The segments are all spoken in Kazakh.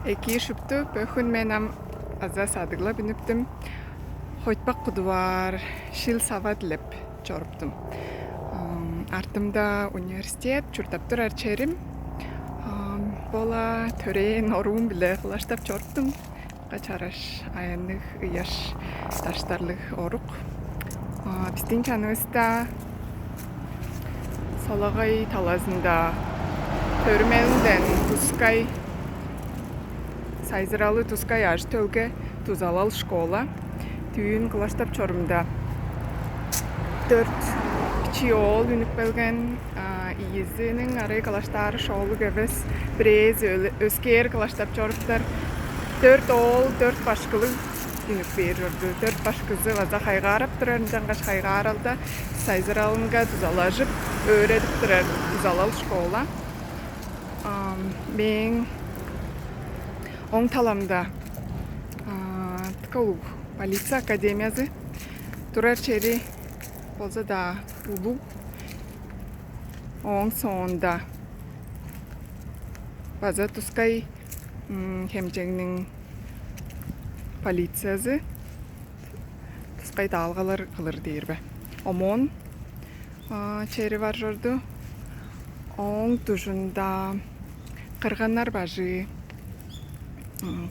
Эки шүптү бөхүн менам аза садыгла бүнүптүм. Хойтпак кудуар шил савадлеп чорптум. Артымда университет чуртаптыр арчерим. Бола төрен орум биле кылаштап чорптум. Качараш аянных ыяш таштарлык орук. Биздин чаныбызда Салагай талазында төрмелинден Тускай Сайзыралы Тускай аж тölge Тузалал школа. Түйін кылаштап чорумда 4 кичи оол үнүп келген. Ийизинин ары кылаштары шоолук эбес. Бирээз өскер кылаштап чоруптар. 4 оол 4 башкылы үнүп берирди. 4 башкызы ваза хайгарап турар, жаңгаш хайгаралда Сайзыралынга тузалажып öğretip turar Тузалал школа. Мен оң таламда ткалу полиция академиясы турар чери болса да улуу. Оң соонда база Тускай хемжеңнин полициясы Тускай далгалар кылыр дейирбе. Омон чери бар жорду. Оң тужунда кырганнар бажы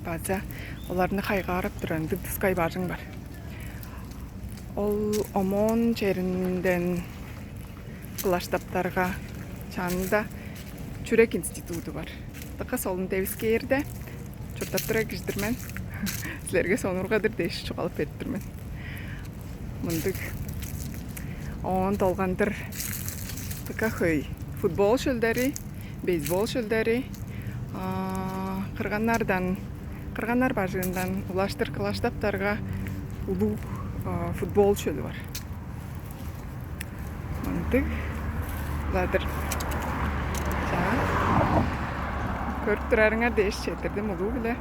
база оларны хайгарып туранды Тускай бажың бар. Ол Омон черинден кылаштаптарга чанында Чүрек институту бар. Така солун тебискерде чуртаптыра киздирмен. Силерге сонургадыр деш чугалып бериптирмен. Мындык он толгандыр така хөй футбол шөлдери, бейсбол шөлдери, кырганнар бажыгындан улаштыр кылаштаптарга улуу футбол шөлү бар. Мындык ладыр. Көрүп турарыңар деш четирдим улуу биле.